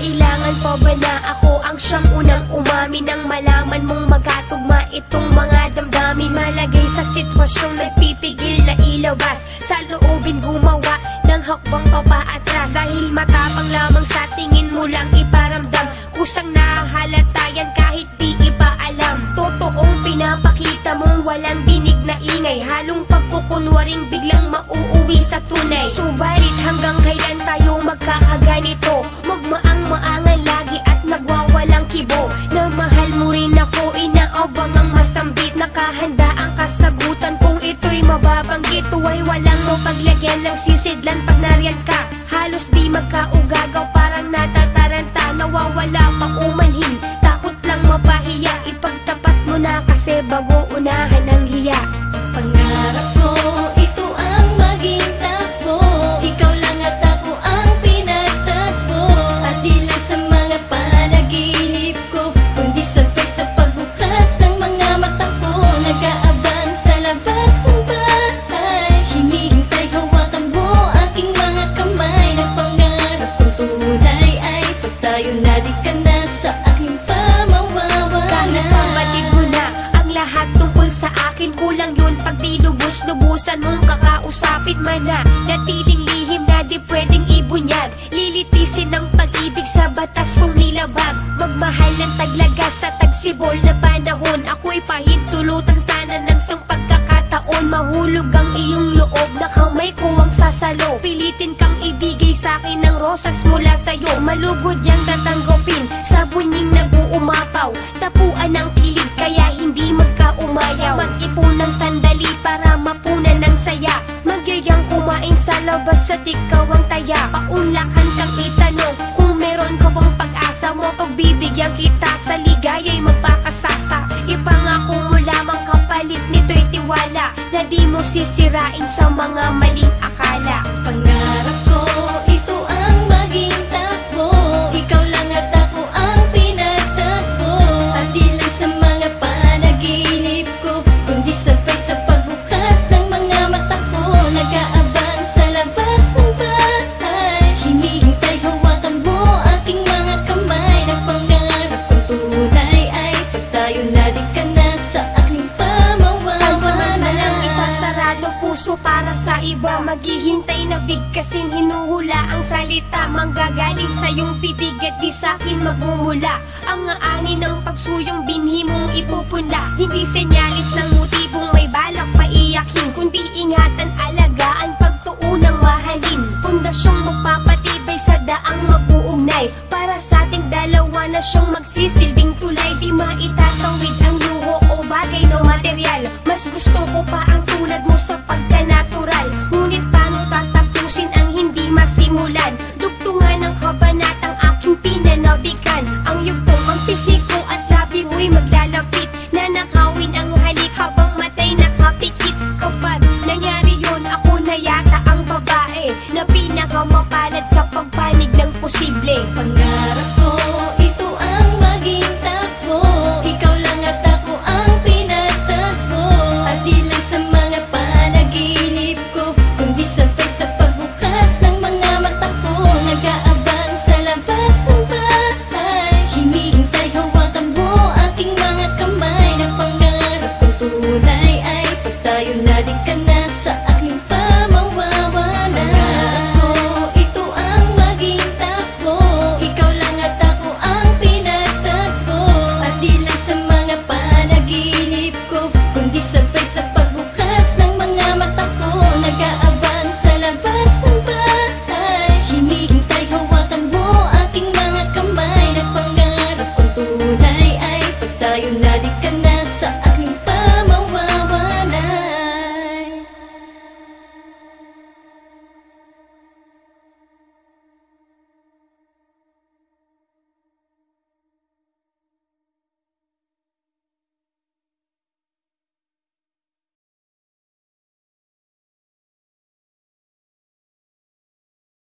Kailangan pa ba na ako ang siyang unang umamin nang malaman mong magkatugma itong mga damdamin? Malagay sa sitwasyong nagpipigil na ilabas, sa loobin gumawa ng hakbang papaatras. Dahil matapang lamang sa tingin mo lang iparamdam, kusang nahahalata yan kahit di ipaalam. Totoong pinapakita mong walang dinig na ingay, halong pagkukunwaring biglang mauuwi sa tunay. Subalit hanggang kailan tayo magkakaganito? Magmaang-maangan lagi at nagwawalang kibo. Na mahal mo rin ako, inaabang ang masambit. Nakahanda ang kasagutan kung ito'y mababanggit. Tuway walang mapaglagyan ng sisidlan pag nariyan ka. Halos di magkaugagaw, parang natataranta. Nawawala pa umanhin, takot lang mapahiya. Ipagtapat mo na kasi bago unahan ang hiya. Pangarap ko, ito ang maging takbo. Ikaw lang at ako ang pinagtakbo. At di lang sa mga panaginip ko, kundi sabay sa pagbukas ng mga mata ko. Nag-aabang sa labas ng bahay, hinihintay hawakan mo aking mga kamay. Nagpangarap kong tunay ay pag tayo na di ka na sa aking pamawawala. Kahit pabatid mo na ang lahat tungkol sa akin, kulang yun pag di lubos-lubusan mong kakausapin man na. Natiling lihim na di pwedeng ibunyag, lilitisin ng pag-ibig sa batas kong nilabag. Magmahal ng taglagas sa tagsibol na panahon, ako'y pahintulutan sana ng isang pagkakataon. Mahulog ang iyong loob na kamay ko ang sasalo, pilitin kang ibigay sa akin ng rosas mula sa'yo. Malugod yang tatanggapin sa bunying nag-uumapaw, tapuan ng kilig kaya hindi magkaumayaw. Mag-ipon ng sandali para mapunan ng saya, magyayang kumain sa labas at ikaw ang taya. Paunlakan kang itanong kung meron ka bang pag-asa mo, pagbibigyan kita sa ligaya'y magpakasasa. Ipangako mo lamang kapalit nito'y tiwala, na di mo sisirain sa mga maling akala. Pangarap ko, ito ang maging takbo. Ikaw lang at ako ang pinagtakbo. At di lang sa mga panaginip ko, kundi sabay sa pagbukas ng mga mata ko. Nag-aabang sa labas ng bahay, hinihintay hawakan mo aking mga kamay. Nagpangarap kong tunay ay pag tayo na di ka na sa aking pamawawala. Pansamantalang isasarado puso para sa iba, maghihintay na bigkasin, hinuhula ang salita. Manggagaling sa iyong bibig at di sa'kin magmumula. Ang aani ng pagsuyong binhi mong ipupunla, hindi senyalis ng motibong may balak paiyakin, kundi ingatan, alagaan, pagtuunang mahalin. Pundasyong magpapatibay sa daang mag-uugnay, para sa ating dalawa na siyang magsisilbing tulay. Di maitatawid ang luho o bagay na material, mas gusto ko pa ang tulad mo sa pagka-natural. Ngunit paano tatapusin ang hindi masimulan? Dugtungan ng kabanatang aking pinanabikan, ang yugtong ang pisiko at labi mo'y maglalapit, nanakawin ang halik habang matay nakapikit. Kapag nangyari yun, ako na yata ang babae na pinakamapalad sa pagpanig ng posible.